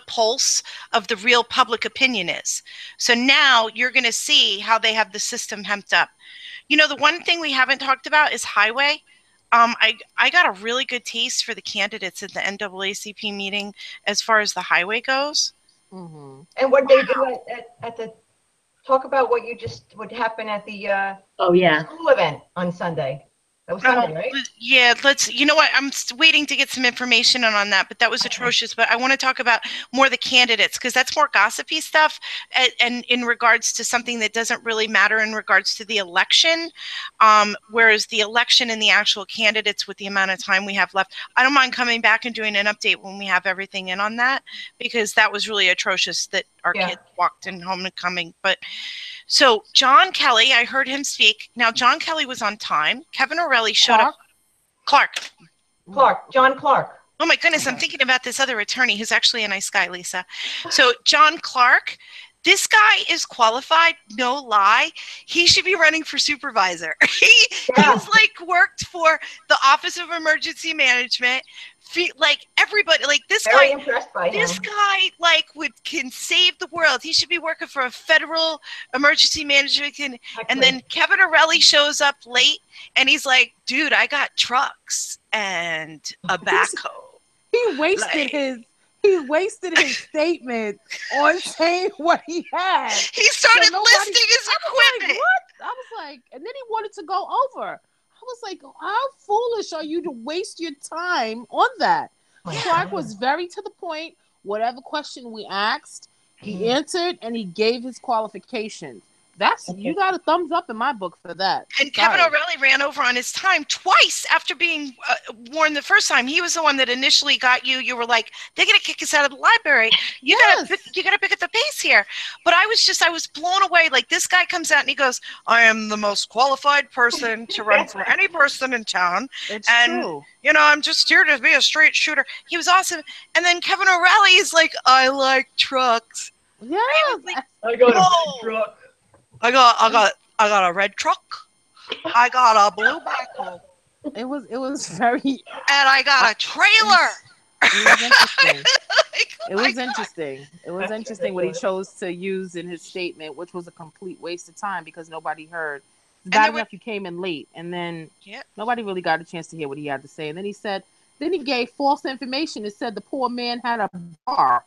pulse of the real public opinion is. So now you're going to see how they have the system hemmed up. You know, the one thing we haven't talked about is highway. I got a really good taste for the candidates at the NAACP meeting as far as the highway goes. Mm-hmm. And what they do at the talk about what happened at the school event on Sunday. That was Sunday, right? Yeah, you know what? I'm waiting to get some information on that, but that was atrocious. But I want to talk about more the candidates, because that's more gossipy stuff, and in regards to something that doesn't really matter in regards to the election. Whereas the election and the actual candidates, with the amount of time we have left, I don't mind coming back and doing an update when we have everything in on that, because that was really atrocious that our kids walked in homecoming. But so John Kelly, I heard him speak. Now, John Kelly was on time. Kevin O'Reilly showed up. John Clark. Oh, my goodness. I'm thinking about this other attorney who's actually a nice guy, Lisa. So John Clark, this guy is qualified. No lie. He should be running for supervisor. He's like worked for the Office of Emergency Management. Like everybody, like this Very guy, impressed by this him. guy like can save the world. He should be working for a federal emergency management. And then Kevin O'Reilly shows up late, and he's like, "Dude, I got trucks and a backhoe." He wasted his statement on saying what he had. He started listing his equipment. Like, what? I was like, and then he wanted to go over. I was like, how foolish are you to waste your time on that? Clark was very to the point. Whatever question we asked, he answered, and he gave his qualifications. You got a thumbs up in my book for that. And Kevin O'Reilly ran over on his time twice after being warned the first time. He was the one that initially got you. You were like, they're going to kick us out of the library. You got to pick up the pace here. But I was blown away. Like, this guy comes out and he goes, I am the most qualified person to run for any person in town. It's true. You know, I'm just here to be a straight shooter. He was awesome. And then Kevin O'Reilly is like, I like trucks. Yeah. I got a truck. I got a red truck. I got a blue backhoe. It was very. And I got a trailer. It was interesting. It was interesting what he chose to use in his statement, which was a complete waste of time because nobody heard It's bad enough you came in late, and then nobody really got a chance to hear what he had to say. And then he gave false information. It said the poor man had a bar.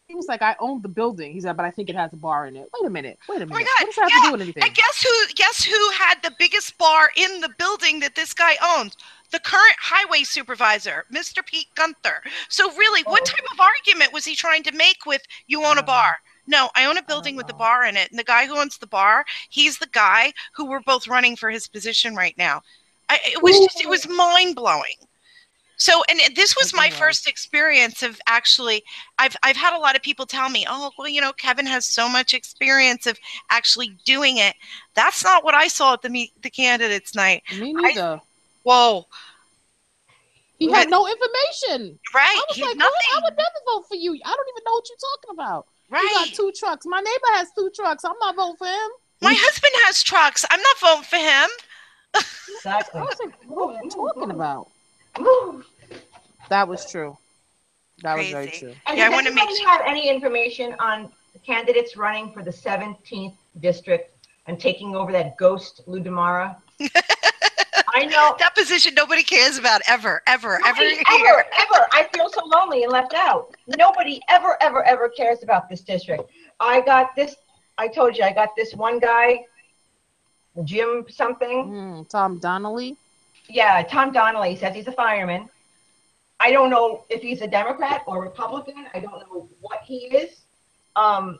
He was like, I owned the building. He said, but I think it has a bar in it. Wait a minute. Oh my God. What does that have to do with anything? And guess who had the biggest bar in the building that this guy owned? The current highway supervisor, Mr. Pete Gunther. So really, what type of argument was he trying to make with you own a bar? No, I own a building with a bar in it. And the guy who owns the bar, he's the guy who we're both running for his position right now. It was mind-blowing. So, and this was my first experience of actually, I've had a lot of people tell me, oh, well, you know, Kevin has so much experience of actually doing it. That's not what I saw at the candidates night. Me neither. Whoa. He had no information. Right. I was like, nothing. I would never vote for you. I don't even know what you're talking about. Right. He got 2 trucks. My neighbor has 2 trucks. I'm not voting for him. My husband has trucks. I'm not voting for him. Exactly. I was like, what are you talking about? That was true. That was very true. And yeah, does anybody have any information on the candidates running for the 17th district and taking over that ghost Lou DeMara? I know that position nobody cares about ever. Ever. I feel so lonely and left out. Nobody ever cares about this district. I told you I got this one guy, Jim something. Tom Donnelly? Yeah, Tom Donnelly says he's a fireman. I don't know if he's a Democrat or Republican. I don't know what he is. I'm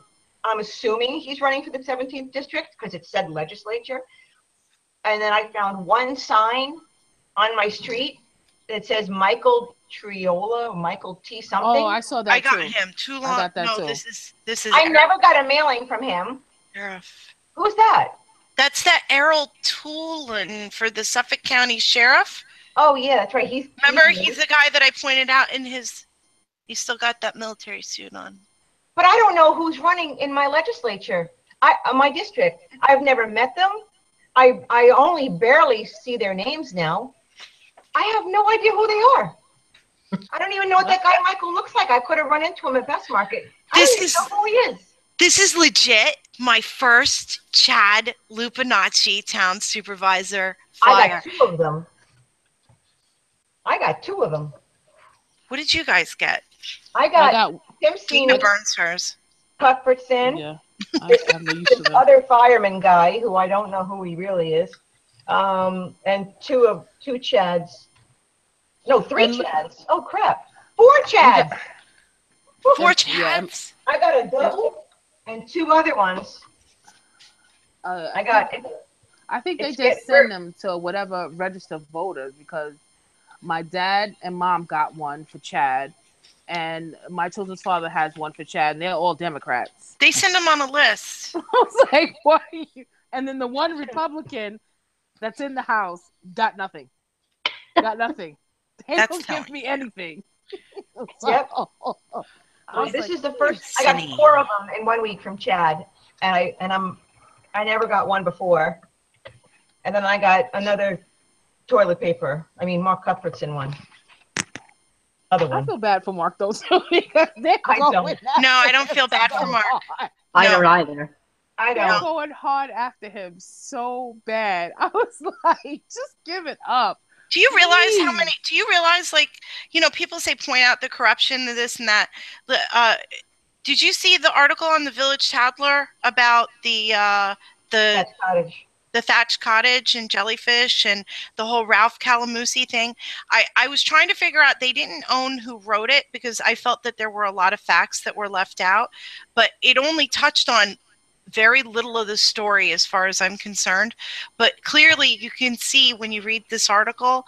assuming he's running for the 17th district because it said legislature. And then I found one sign on my street that says Michael Triola, Michael T something. Oh, I saw that. I got him too long. I got that too. This is. I never got a mailing from him. Sheriff. Who's that? That's that Errol Toolin for the Suffolk County Sheriff. Oh yeah, that's right. He's the guy that I pointed out in his. He's still got that military suit on. But I don't know who's running in my legislature. My district. I've never met them. I only barely see their names now. I have no idea who they are. I don't even know what that guy Michael looks like. I could have run into him at Best Market. I don't even know who he is. This is legit my first Chad Lupinacci town supervisor flyer. I got two of them. What did you guys get? I got Simpson, Burnshurst, Cuthbertson. Yeah. This other fireman guy who I don't know who he really is, and two Chads. No, 3 Chads. Oh crap, 4 Chads. 4 Chads. I got a double and 2 other ones. I think they just send them to whatever registered voters because my dad and mom got one for Chad. And my children's father has one for Chad, and they're all Democrats. They send them on a list. I was like, why? And then the one Republican that's in the House got nothing. Got nothing. They don't give me anything. Yep. This is the first. I got 4 of them in 1 week from Chad, and I never got one before. And then I got another toilet paper. I mean, Mark Cuthbertson one. I feel bad for Mark though. No, I don't feel bad for Mark. I don't either. I don't. They're going hard after him so bad. I was like, just give it up. Do you realize like, people say point out the corruption, this and that. Did you see the article on the Village Tatler about the Thatch Cottage and Jellyfish and the whole Ralph Calamusi thing? I was trying to figure out, they didn't own who wrote it because I felt that there were a lot of facts that were left out, but it only touched on very little of the story as far as I'm concerned. But clearly you can see when you read this article,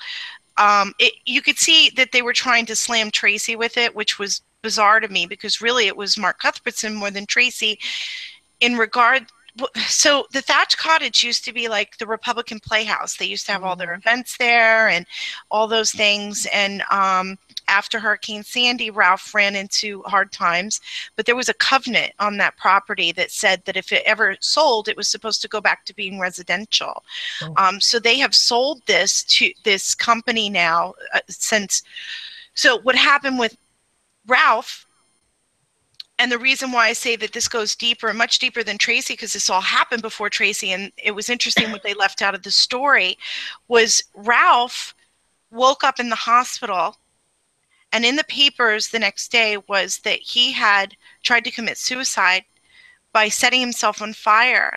you could see that they were trying to slam Tracy with it, which was bizarre to me because really it was Mark Cuthbertson more than Tracy in regard. So the Thatch Cottage used to be like the Republican Playhouse. They used to have all their events there and all those things. And after Hurricane Sandy, Ralph ran into hard times. But there was a covenant on that property that said that if it ever sold, it was supposed to go back to being residential. So they have sold this to this company now since. So what happened with Ralph And the reason why I say that this goes deeper, much deeper than Tracy, because this all happened before Tracy, and it was interesting what they left out of the story, was Ralph woke up in the hospital, and in the papers the next day was that he had tried to commit suicide by setting himself on fire.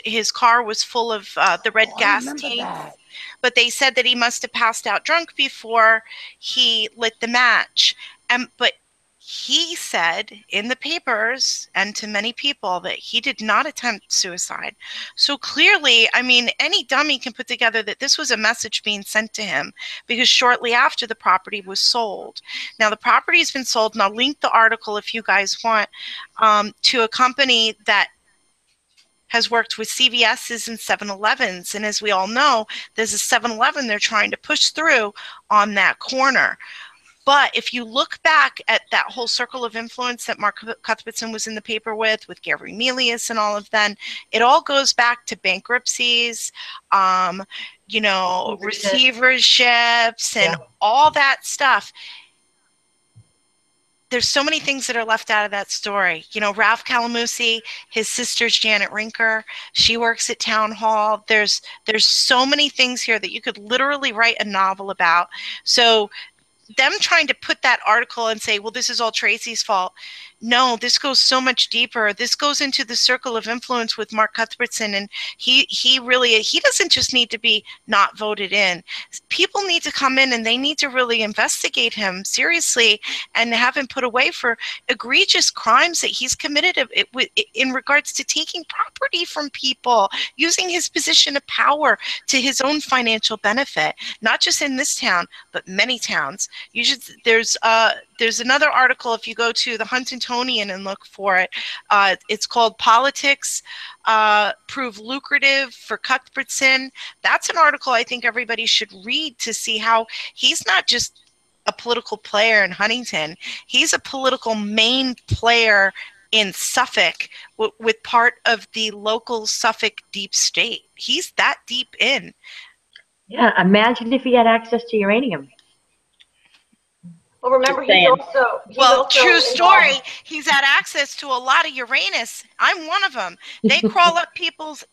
His car was full of the red gas tanks, but they said that he must have passed out drunk before he lit the match. But he said in the papers and to many people that he did not attempt suicide. So clearly, I mean, any dummy can put together that this was a message being sent to him, because shortly after the property was sold. Now the property has been sold, and I'll link the article if you guys want, to a company that has worked with CVS's and 7-Elevens. And as we all know, there's a 7-Eleven they're trying to push through on that corner. But if you look back at that whole circle of influence that Mark Cuthbertson was in the paper with Gary Melius and all of them, it all goes back to bankruptcies, receiverships, and all that stuff. There's so many things that are left out of that story. Ralph Calamusi, his sister's Janet Rinker. She works at Town Hall. There's so many things here that you could literally write a novel about. So them trying to put that article and say, well, this is all Tracy's fault. No, this goes so much deeper. This goes into the circle of influence with Mark Cuthbertson, and he doesn't just need to be not voted in. People need to come in and they need to really investigate him seriously and have him put away for egregious crimes that he's committed in regards to taking property from people, using his position of power to his own financial benefit, not just in this town, but many towns. There's another article, if you go to the Huntingtonian and look for it, it's called Politics Prove Lucrative for Cuthbertson. That's an article I think everybody should read to see how he's not just a political player in Huntington. He's a political main player in Suffolk with part of the local Suffolk deep state. He's that deep in. Yeah, imagine if he had access to uranium. Well, remember, he's also true story. He's had access to a lot of Uranus. I'm one of them. They crawl up people's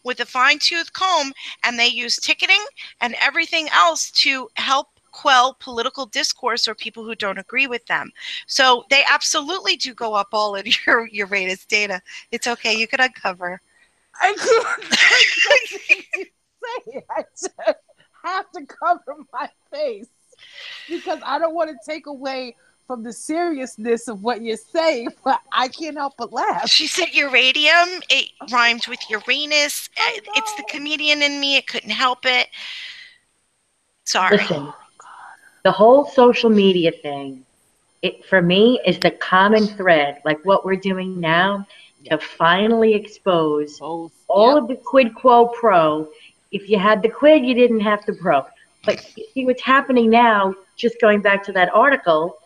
with a fine-tooth comb, and they use ticketing and everything else to help quell political discourse or people who don't agree with them. So they absolutely do go up all in your Uranus data. It's okay. You can uncover. I can't say it. I just have to cover my face, because I don't want to take away from the seriousness of what you're saying, but I can't help but laugh. She said uranium. It rhymed with Uranus. It's the comedian in me. It couldn't help it. Sorry. Listen, the whole social media thing, for me, is the common thread, like what we're doing now, to finally expose all of the quid quo pro. If you had the quid, you didn't have the pro. But you see what's happening now, just going back to that article,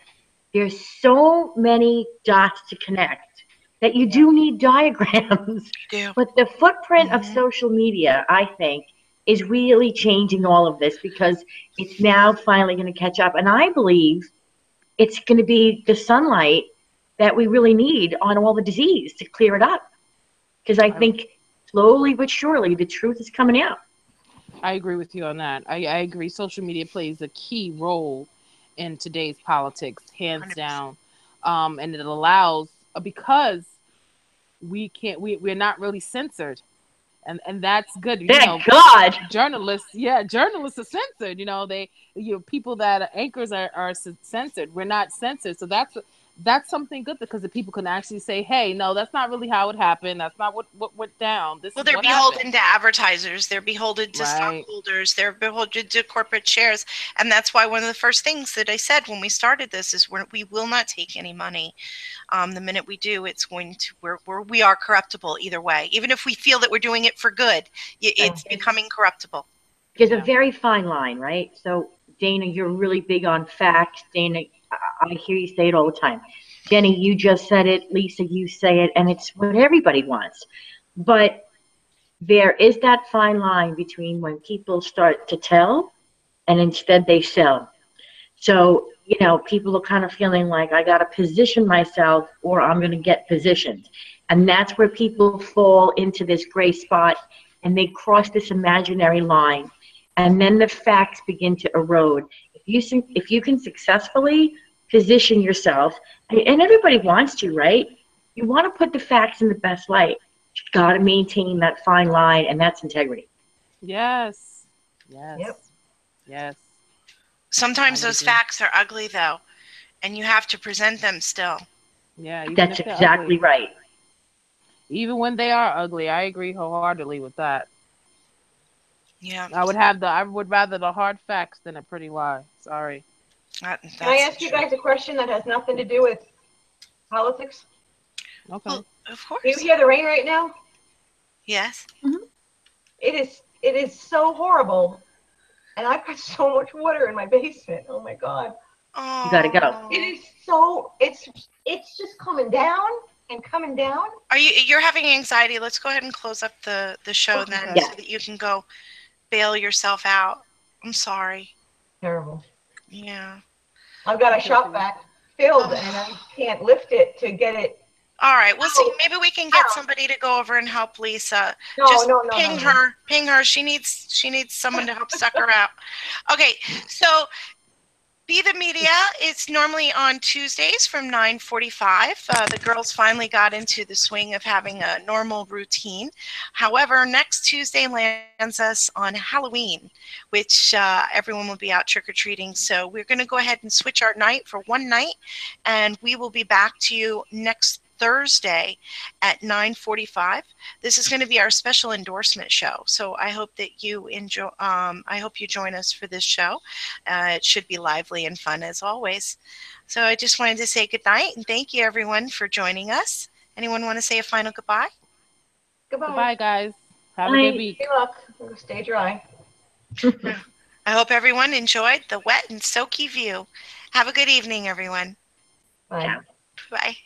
there's so many dots to connect that you do need diagrams. But the footprint of social media, I think, is really changing all of this, because it's now finally going to catch up. And I believe it's going to be the sunlight that we really need on all the disease to clear it up. Because I think slowly but surely the truth is coming out. I agree with you on that. I agree. Social media plays a key role in today's politics, hands 100%. Down. And it allows, because we're not really censored. And that's good. Thank God. Journalists are censored. People that are anchors are censored. We're not censored. So that's something good, because the people can actually say, hey, no, that's not really how it happened. That's not what went down. They're beholden to advertisers. They're beholden to stockholders. They're beholden to corporate shares. And that's why one of the first things that I said when we started this is we will not take any money. The minute we do, it's going to, we are corruptible either way. Even if we feel that we're doing it for good, it's becoming corruptible. There's a very fine line, right? So, Dana, you're really big on facts. Dana, I hear you say it all the time. Jenny, you just said it. Lisa, you say it. And it's what everybody wants. But there is that fine line between when people start to tell and instead they sell. So you know, people are kind of feeling like I got to position myself or I'm going to get positioned. And that's where people fall into this gray spot and they cross this imaginary line. And then the facts begin to erode. If you can successfully position yourself, and everybody wants to, right? You want to put the facts in the best light. You got to maintain that fine line, and that's integrity. Yes. Yes. Yep. Yes. Sometimes those facts are ugly, though, and you have to present them still. Yeah, even That's if they're exactly ugly. right. Even when they are ugly, I agree wholeheartedly with that. Yeah. I would rather the hard facts than a pretty lie. Sorry. Can I ask you guys a question that has nothing to do with politics? Okay. Well, of course. Do you hear the rain right now? Yes. Mm-hmm. It is so horrible. And I've got so much water in my basement. Oh my God. Oh. You got to go. It is so, it's just coming down and coming down. You're having anxiety? Let's go ahead and close up the show then, Yeah. so that you can go bail yourself out. I'm sorry. Terrible. Yeah. I've got a shop vac filled and I can't lift it to get it. All right, we'll see. Maybe we can get somebody to go over and help Lisa. Just ping her. She needs someone to help suck her out. Okay, so Be the Media is normally on Tuesdays from 9:45. The girls finally got into the swing of having a normal routine. However, next Tuesday lands us on Halloween, which everyone will be out trick-or-treating. So we're going to go ahead and switch our night for one night, and we will be back to you next Thursday at 9:45. This is going to be our special endorsement show. So I hope that you enjoy. I hope you join us for this show. It should be lively and fun as always. So I just wanted to say good night and thank you everyone for joining us. Anyone want to say a final goodbye? Goodbye, guys. Have a good week. Good luck. Stay dry. I hope everyone enjoyed the wet and soaky view. Have a good evening, everyone. Bye. Bye.